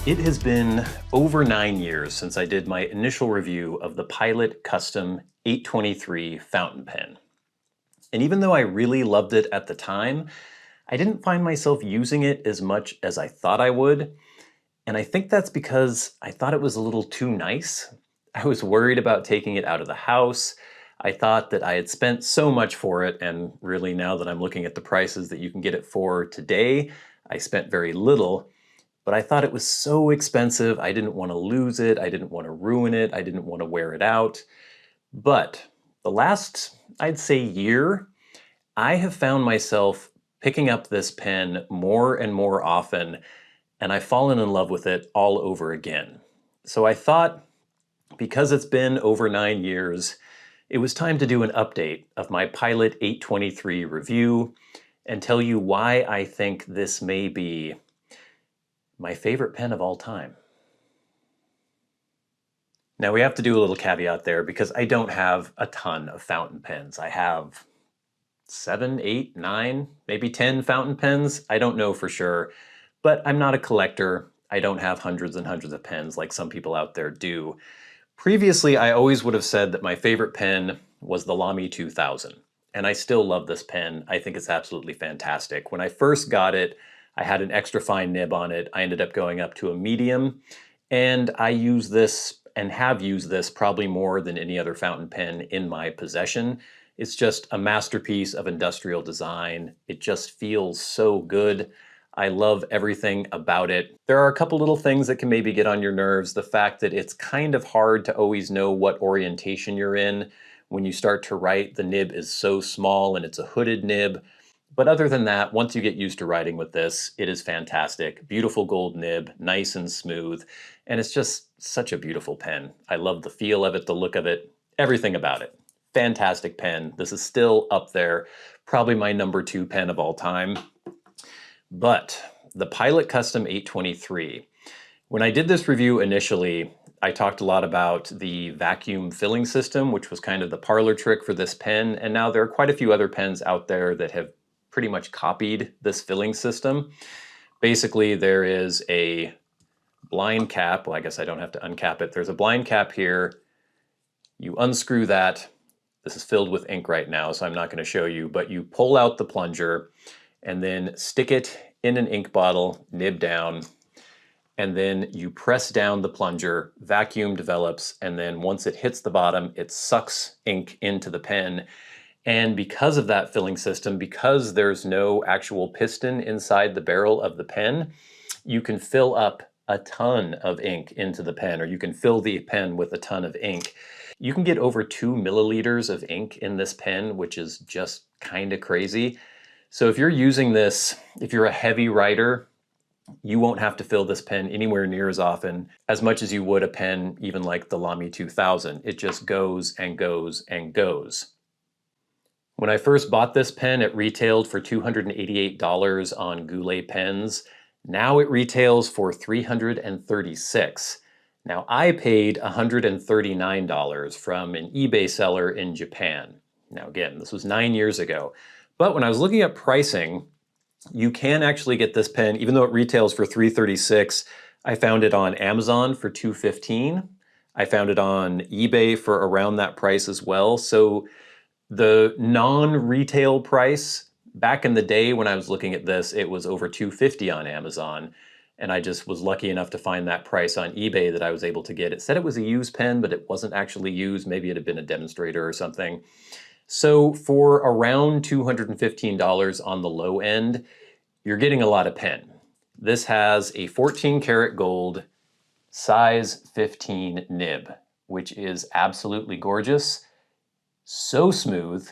It has been over 9 years since I did my initial review of the Pilot Custom 823 fountain pen. And even though I really loved it at the time, I didn't find myself using it as much as I thought I would. And I think that's because I thought it was a little too nice. I was worried about taking it out of the house. I thought that I had spent so much for it, and really now that I'm looking at the prices that you can get it for today, I spent very little. But I thought it was so expensive, I didn't want to lose it, I didn't want to ruin it, I didn't want to wear it out. But the last, I'd say, year, I have found myself picking up this pen more and more often, and I've fallen in love with it all over again. So I thought, because it's been over 9 years, it was time to do an update of my Pilot 823 review and tell you why I think this may be my favorite pen of all time. Now we have to do a little caveat there because I don't have a ton of fountain pens. I have 7, 8, 9, maybe 10 fountain pens. I don't know for sure, but I'm not a collector. I don't have hundreds and hundreds of pens like some people out there do. Previously, I always would have said that my favorite pen was the Lamy 2000, and I still love this pen. I think it's absolutely fantastic. When I first got it, I had an extra fine nib on it. I ended up going up to a medium, and I use this and have used this probably more than any other fountain pen in my possession. It's just a masterpiece of industrial design. It just feels so good. I love everything about it. There are a couple little things that can maybe get on your nerves. The fact that it's kind of hard to always know what orientation you're in. When you start to write, the nib is so small and it's a hooded nib. But other than that, once you get used to writing with this, it is fantastic. Beautiful gold nib, nice and smooth, and it's just such a beautiful pen. I love the feel of it, the look of it, everything about it. Fantastic pen. This is still up there, probably my #2 pen of all time. But the Pilot Custom 823, when I did this review initially, I talked a lot about the vacuum filling system, which was kind of the parlor trick for this pen, and now there are quite a few other pens out there that have pretty much copied this filling system. Basically, there is a blind cap. Well, I guess I don't have to uncap it. There's a blind cap here. You unscrew that. This is filled with ink right now, so I'm not going to show you, but you pull out the plunger and then stick it in an ink bottle, nib down, and then you press down the plunger, vacuum develops, and then once it hits the bottom, it sucks ink into the pen. And because of that filling system, because there's no actual piston inside the barrel of the pen, you can fill up a ton of ink into the pen, or you can fill the pen with a ton of ink. You can get over 2 milliliters of ink in this pen, which is just kind of crazy. So if you're using this, if you're a heavy writer, you won't have to fill this pen anywhere near as often, as much as you would a pen even like the Lamy 2000. It just goes and goes and goes. When I first bought this pen, it retailed for $288 on Goulet Pens. Now it retails for $336. Now I paid $139 from an eBay seller in Japan. Now again, this was 9 years ago. But when I was looking at pricing, you can actually get this pen, even though it retails for $336, I found it on Amazon for $215. I found it on eBay for around that price as well. So the non-retail price, back in the day when I was looking at this, it was over $250 on Amazon. And I just was lucky enough to find that price on eBay that I was able to get. It said it was a used pen, but it wasn't actually used. Maybe it had been a demonstrator or something. So for around $215 on the low end, you're getting a lot of pen. This has a 14 karat gold size 15 nib, which is absolutely gorgeous. So smooth,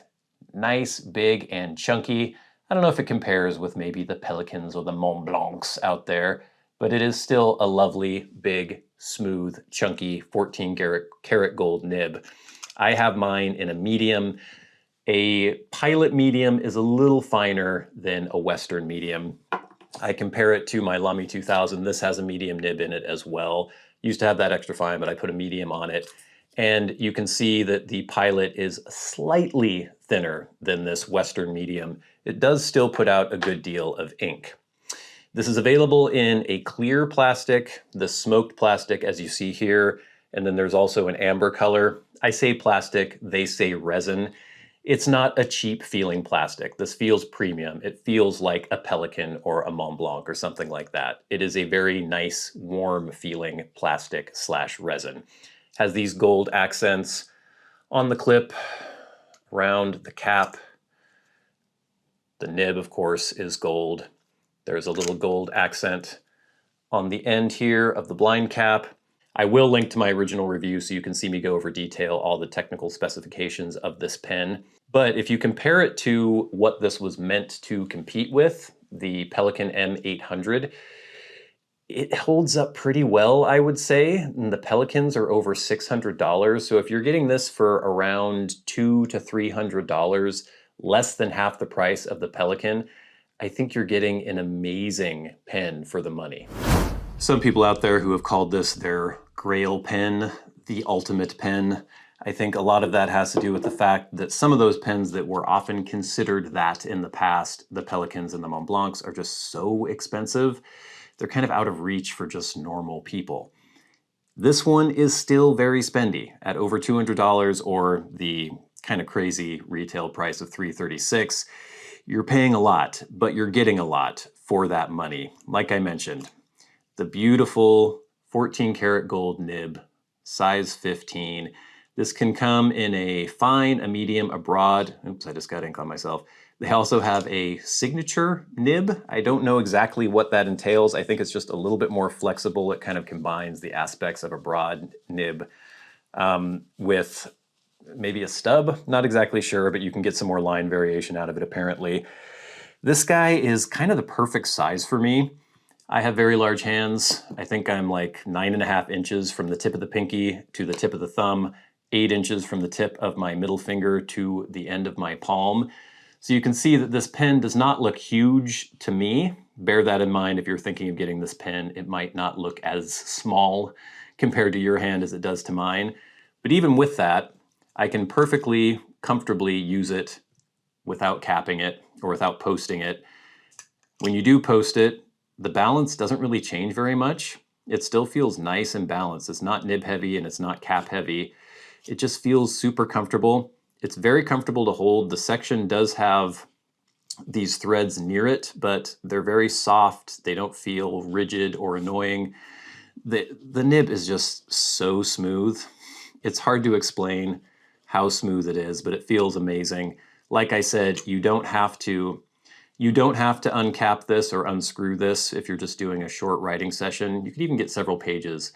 nice, big, and chunky. I don't know if it compares with maybe the Pelicans or the Mont Blancs out there, but it is still a lovely, big, smooth, chunky 14 karat gold nib. I have mine in a medium. A Pilot medium is a little finer than a Western medium. I compare it to my Lamy 2000. This has a medium nib in it as well. Used to have that extra fine, but I put a medium on it. And you can see that the Pilot is slightly thinner than this Western medium. It does still put out a good deal of ink. This is available in a clear plastic, the smoked plastic as you see here, and then there's also an amber color. I say plastic, they say resin. It's not a cheap feeling plastic. This feels premium. It feels like a Pelican or a Mont Blanc or something like that. It is a very nice, warm feeling plastic slash resin. Has these gold accents on the clip, around the cap. The nib, of course, is gold. There's a little gold accent on the end here of the blind cap. I will link to my original review so you can see me go over detail all the technical specifications of this pen. But if you compare it to what this was meant to compete with, the Pelican M800, it holds up pretty well, I would say. And the Pelicans are over $600. So if you're getting this for around $200 to $300, less than half the price of the Pelican, I think you're getting an amazing pen for the money. Some people out there who have called this their grail pen, the ultimate pen. I think a lot of that has to do with the fact that some of those pens that were often considered that in the past, the Pelicans and the Mont Blancs, are just so expensive. They're kind of out of reach for just normal people. This one is still very spendy at over $200, or the kind of crazy retail price of $336. You're paying a lot, but you're getting a lot for that money. Like I mentioned, the beautiful 14 karat gold nib, size 15. This can come in a fine, a medium, a broad. Oops, I just got ink on myself. They also have a signature nib. I don't know exactly what that entails. I think it's just a little bit more flexible. It kind of combines the aspects of a broad nib with maybe a stub. Not exactly sure, but you can get some more line variation out of it apparently. This guy is kind of the perfect size for me. I have very large hands. I think I'm like 9.5 inches from the tip of the pinky to the tip of the thumb, 8 inches from the tip of my middle finger to the end of my palm. So you can see that this pen does not look huge to me. Bear that in mind if you're thinking of getting this pen. It might not look as small compared to your hand as it does to mine. But even with that, I can perfectly, comfortably use it without capping it or without posting it. When you do post it, the balance doesn't really change very much. It still feels nice and balanced. It's not nib heavy and it's not cap heavy. It just feels super comfortable. It's very comfortable to hold. The section does have these threads near it, but they're very soft. They don't feel rigid or annoying. The nib is just so smooth. It's hard to explain how smooth it is, but it feels amazing. Like I said, you don't have to uncap this or unscrew this if you're just doing a short writing session. You could even get several pages,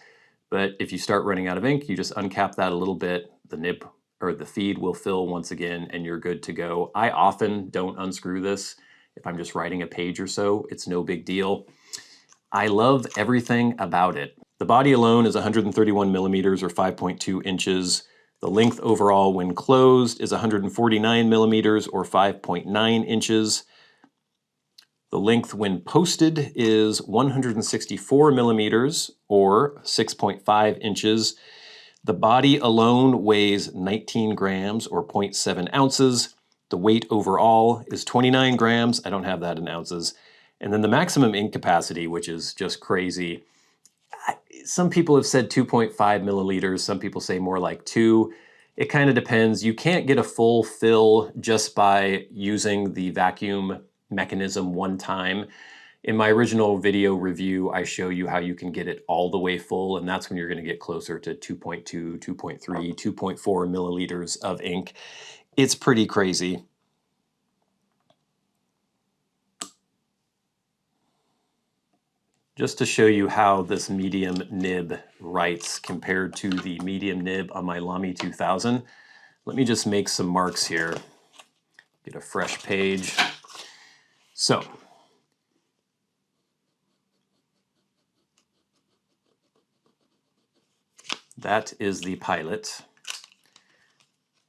but if you start running out of ink, you just uncap that a little bit. The nib or the feed will fill once again and you're good to go. I often don't unscrew this. If I'm just writing a page or so, it's no big deal. I love everything about it. The body alone is 131 millimeters or 5.2 inches. The length overall when closed is 149 millimeters or 5.9 inches. The length when posted is 164 millimeters or 6.5 inches. The body alone weighs 19 grams or 0.7 ounces. The weight overall is 29 grams. I don't have that in ounces. And then the maximum ink capacity, which is just crazy. Some people have said 2.5 milliliters. Some people say more like 2. It kind of depends. You can't get a full fill just by using the vacuum mechanism one time. In my original video review, I show you how you can get it all the way full, and that's when you're going to get closer to 2.2, 2.3, 2.4 milliliters of ink. It's pretty crazy. Just to show you how this medium nib writes compared to the medium nib on my Lamy 2000, let me just make some marks here. Get a fresh page. So, that is the Pilot,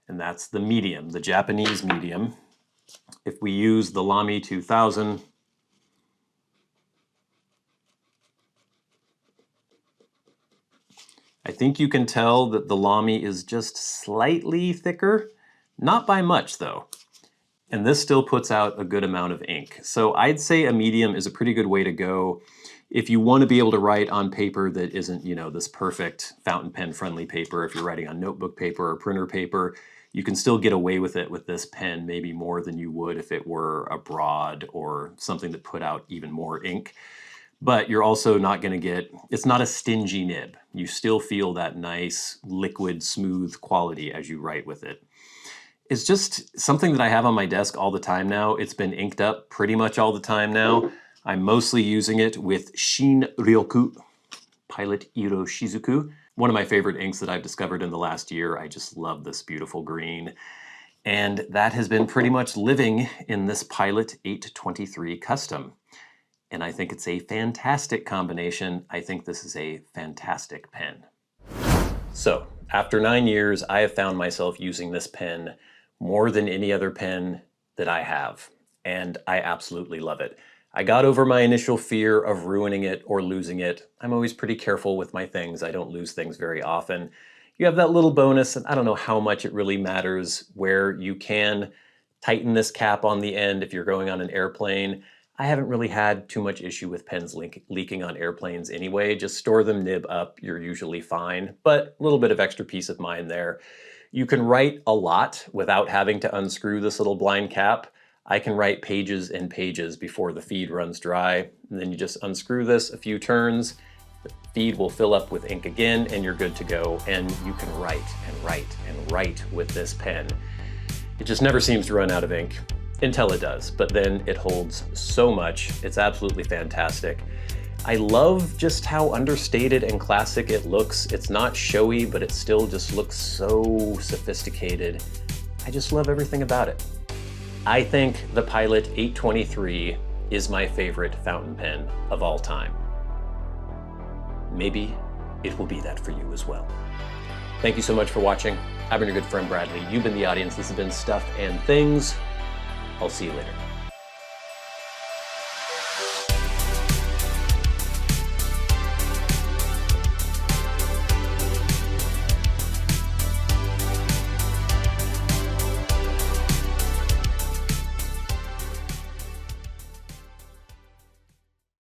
and that's the medium, the Japanese medium. If we use the Lamy 2000, I think you can tell that the Lamy is just slightly thicker, not by much though. And this still puts out a good amount of ink. So I'd say a medium is a pretty good way to go if you want to be able to write on paper that isn't, you know, this perfect fountain pen friendly paper. If you're writing on notebook paper or printer paper, you can still get away with it with this pen, maybe more than you would if it were a broad or something that put out even more ink. But you're also not going to get, it's not a stingy nib. You still feel that nice, liquid, smooth quality as you write with it. It's just something that I have on my desk all the time now. It's been inked up pretty much all the time now. I'm mostly using it with Shin Ryoku Pilot Iro Shizuku. One of my favorite inks that I've discovered in the last year. I just love this beautiful green. And that has been pretty much living in this Pilot 823 Custom. And I think it's a fantastic combination. I think this is a fantastic pen. So, after 9 years, I have found myself using this pen more than any other pen that I have, and I absolutely love it. I got over my initial fear of ruining it or losing it. I'm always pretty careful with my things. I don't lose things very often. You have that little bonus, and I don't know how much it really matters, where you can tighten this cap on the end if you're going on an airplane. I haven't really had too much issue with pens leaking on airplanes anyway. Just store them nib up, you're usually fine, but a little bit of extra peace of mind there. You can write a lot without having to unscrew this little blind cap. I can write pages and pages before the feed runs dry, and then you just unscrew this a few turns, the feed will fill up with ink again, and you're good to go, and you can write and write and write with this pen. It just never seems to run out of ink. Until it does, but then it holds so much. It's absolutely fantastic. I love just how understated and classic it looks. It's not showy, but it still just looks so sophisticated. I just love everything about it. I think the Pilot 823 is my favorite fountain pen of all time. Maybe it will be that for you as well. Thank you so much for watching. I've been your good friend Bradley. You've been the audience. This has been Stuff and Things. I'll see you later.